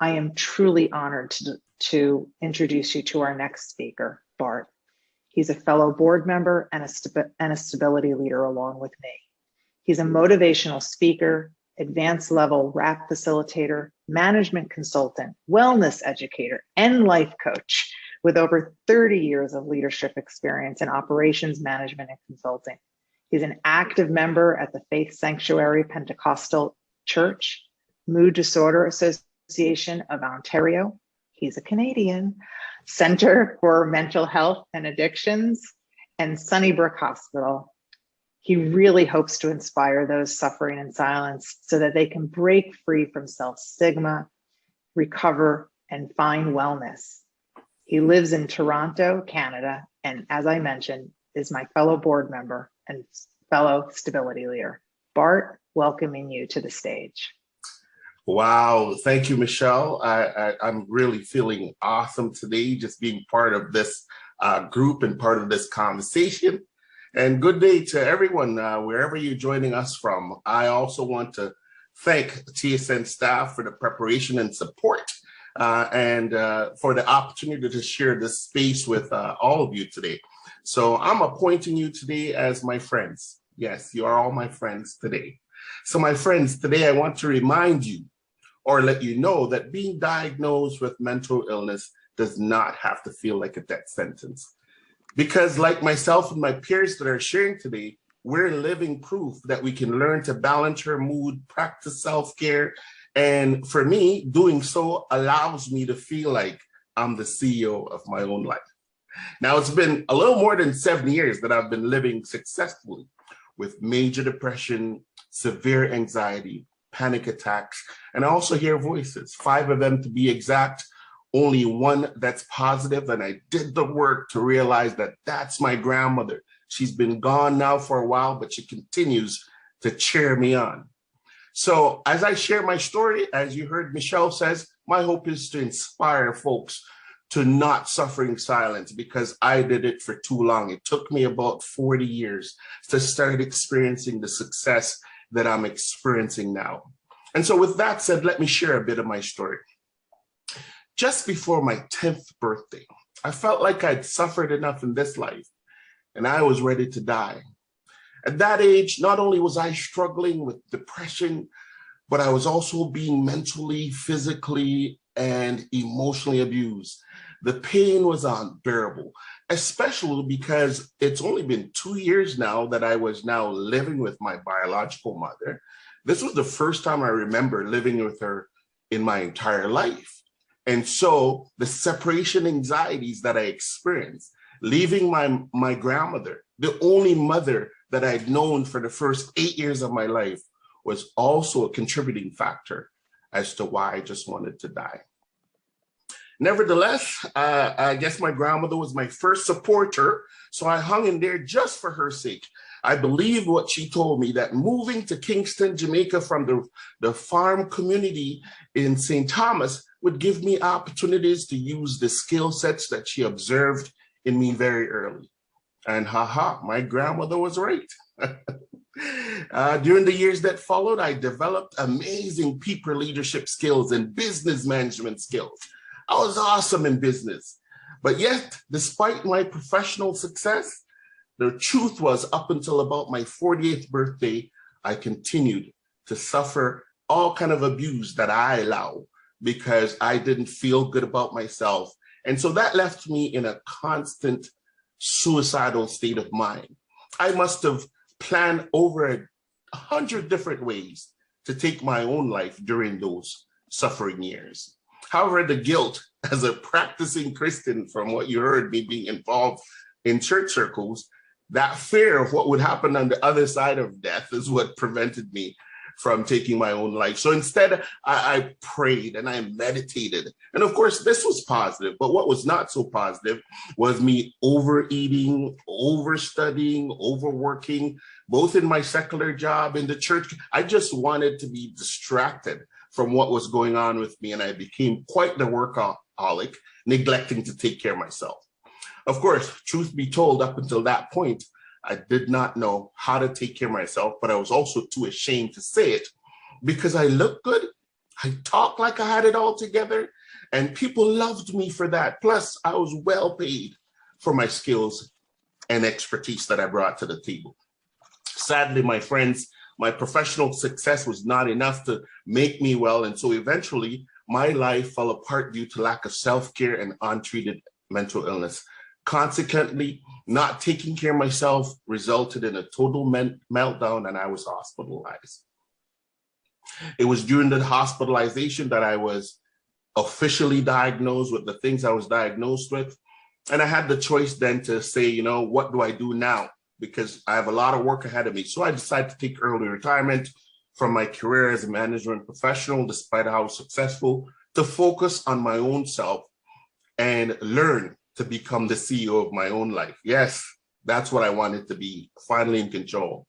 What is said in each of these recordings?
I am truly honored to introduce you to our next speaker, Bart. He's a fellow board member and a stability leader along with me. He's a motivational speaker, advanced level RAP facilitator, management consultant, wellness educator, and life coach with over 30 years of leadership experience in operations management and consulting. He's an active member at the Faith Sanctuary Pentecostal Church, Mood Disorder Association of Ontario. He's a Canadian, Center for Mental Health and Addictions, and Sunnybrook Hospital. He really hopes to inspire those suffering in silence so that they can break free from self-stigma, recover, and find wellness. He lives in Toronto, Canada, and as I mentioned, is my fellow board member and fellow stability leader. Bart, welcoming you to the stage. Wow, thank you, Michelle. I'm really feeling awesome today, just being part of this group and part of this conversation. And good day to everyone, wherever you're joining us from. I also want to thank TSN staff for the preparation and support and for the opportunity to share this space with all of you today. So I'm appointing you today as my friends. Yes, you are all my friends today. So my friends, today I want to remind you or let you know that being diagnosed with mental illness does not have to feel like a death sentence. Because like myself and my peers that are sharing today, we're living proof that we can learn to balance our mood, practice self-care. And for me, doing so allows me to feel like I'm the CEO of my own life. Now, it's been a little more than 7 years that I've been living successfully with major depression, severe anxiety, panic attacks, and I also hear voices, 5 of them to be exact, only one that's positive. And I did the work to realize that that's my grandmother. She's been gone now for a while, but she continues to cheer me on. So as I share my story, as you heard Michelle says, my hope is to inspire folks to not suffer in silence, because I did it for too long. It took me about 40 years to start experiencing the success that I'm experiencing now. And so with that said, let me share a bit of my story. Just before my 10th birthday, I felt like I'd suffered enough in this life and I was ready to die. At that age, not only was I struggling with depression, but I was also being mentally, physically, and emotionally abused. The pain was unbearable, especially because it's only been 2 years now that I was now living with my biological mother. This was the first time I remember living with her in my entire life. And so the separation anxieties that I experienced, leaving my grandmother, the only mother that I'd known for the first 8 years of my life, was also a contributing factor as to why I just wanted to die. Nevertheless, I guess my grandmother was my first supporter, so I hung in there just for her sake. I believed what she told me, that moving to Kingston, Jamaica from the farm community in St. Thomas would give me opportunities to use the skill sets that she observed in me very early. And my grandmother was right. During the years that followed, I developed amazing people leadership skills and business management skills. I was awesome in business. But yet, despite my professional success, the truth was, up until about my 48th birthday, I continued to suffer all kind of abuse that I allow because I didn't feel good about myself. And so that left me in a constant suicidal state of mind. I must have planned over 100 different ways to take my own life during those suffering years. However, the guilt as a practicing Christian, from what you heard me being involved in church circles, that fear of what would happen on the other side of death is what prevented me from taking my own life. So instead, I prayed and I meditated. And of course, this was positive, but what was not so positive was me overeating, overstudying, overworking, both in my secular job, in the church. I just wanted to be distracted from what was going on with me. And I became quite the workaholic, neglecting to take care of myself. Of course, truth be told, up until that point, I did not know how to take care of myself, but I was also too ashamed to say it because I looked good I talked like I had it all together, and people loved me for that. Plus, I was well paid for my skills and expertise that I brought to the table. Sadly, my friends, my professional success was not enough to make me well. And so eventually, my life fell apart due to lack of self-care and untreated mental illness. Consequently, not taking care of myself resulted in a total meltdown, and I was hospitalized. It was during the hospitalization that I was officially diagnosed with the things I was diagnosed with. And I had the choice then to say, you know, what do I do now? Because I have a lot of work ahead of me. So I decided to take early retirement from my career as a management professional, despite how successful, to focus on my own self and learn to become the CEO of my own life. Yes, that's what I wanted to be, finally in control.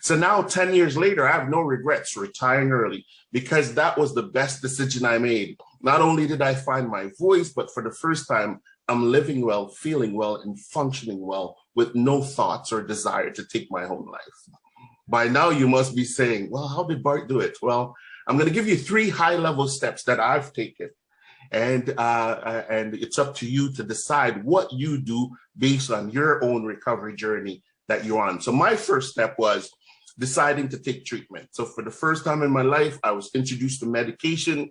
So now 10 years later, I have no regrets retiring early because that was the best decision I made. Not only did I find my voice, but for the first time, I'm living well, feeling well, and functioning well with no thoughts or desire to take my own life. By now, you must be saying, well, how did Bart do it? Well, I'm going to give you 3 high-level steps that I've taken. And it's up to you to decide what you do based on your own recovery journey that you're on. So my first step was deciding to take treatment. So for the first time in my life, I was introduced to medication,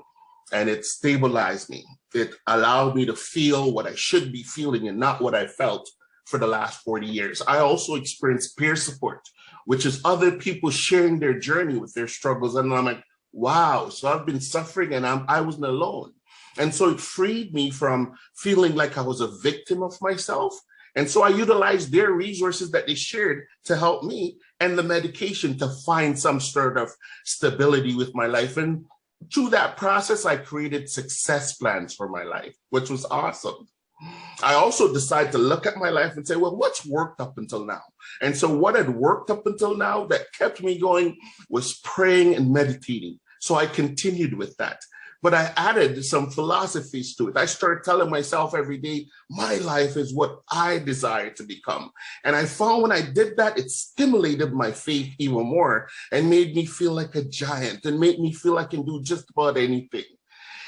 and it stabilized me. It allowed me to feel what I should be feeling and not what I felt for the last 40 years. I also experienced peer support, which is other people sharing their journey with their struggles. And I'm like, wow, so I've been suffering and I wasn't alone. And so it freed me from feeling like I was a victim of myself. And so I utilized their resources that they shared to help me and the medication to find some sort of stability with my life. And through that process, I created success plans for my life, which was awesome. I also decided to look at my life and say, well, what's worked up until now? And so what had worked up until now that kept me going was praying and meditating. So I continued with that. But I added some philosophies to it. I started telling myself every day, my life is what I desire to become. And I found when I did that, it stimulated my faith even more and made me feel like a giant and made me feel I can do just about anything.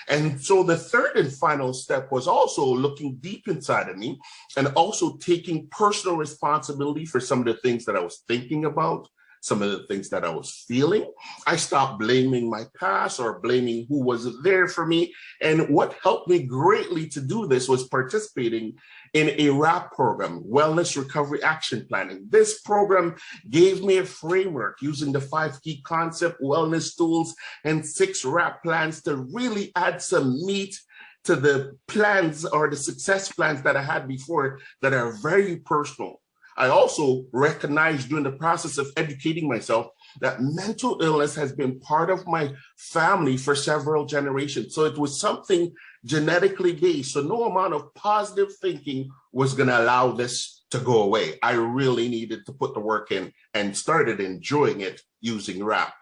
And so the third and final step was also looking deep inside of me and also taking personal responsibility for some of the things that I was thinking about, some of the things that I was feeling. I stopped blaming my past or blaming who wasn't there for me. And what helped me greatly to do this was participating in a WRAP program, Wellness Recovery Action Planning. This program gave me a framework using the 5 key concept, wellness tools, and 6 WRAP plans to really add some meat to the plans or the success plans that I had before that are very personal. I also recognized during the process of educating myself that mental illness has been part of my family for several generations. So it was something genetically based. So no amount of positive thinking was going to allow this to go away. I really needed to put the work in and started enjoying it using WRAP.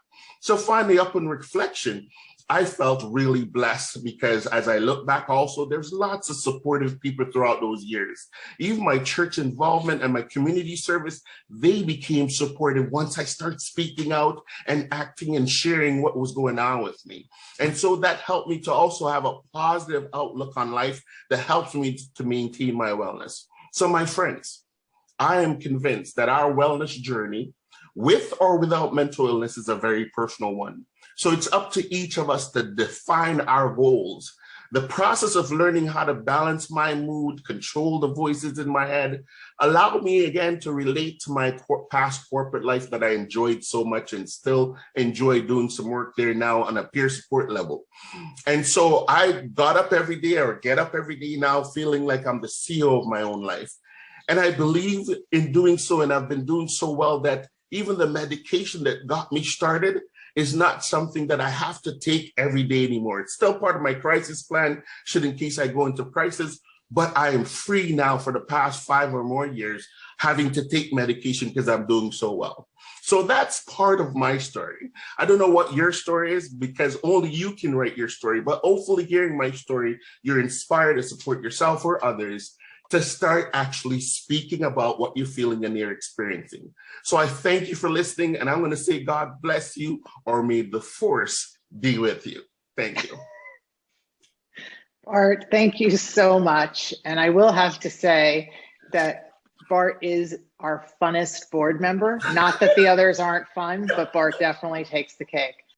So finally, upon reflection, I felt really blessed because as I look back also, there's lots of supportive people throughout those years. Even my church involvement and my community service, they became supportive once I started speaking out and acting and sharing what was going on with me. And so that helped me to also have a positive outlook on life that helps me to maintain my wellness. So my friends, I am convinced that our wellness journey, with or without mental illness, is a very personal one. So it's up to each of us to define our goals. The process of learning how to balance my mood, control the voices in my head, allowed me again to relate to my past corporate life that I enjoyed so much and still enjoy doing some work there now on a peer support level. And so I got up every day or get up every day now feeling like I'm the CEO of my own life. And I believe in doing so, and I've been doing so well that even the medication that got me started is not something that I have to take every day anymore. It's still part of my crisis plan, should in case I go into crisis, but I am free now for the past 5 or more years having to take medication because I'm doing so well. So that's part of my story. I don't know what your story is because only you can write your story, but hopefully hearing my story, you're inspired to support yourself or others to start actually speaking about what you're feeling and you're experiencing. So I thank you for listening, and I'm going to say God bless you, or may the force be with you. Thank you. Bart, thank you so much. And I will have to say that Bart is our funnest board member. Not that the others aren't fun, but Bart definitely takes the cake.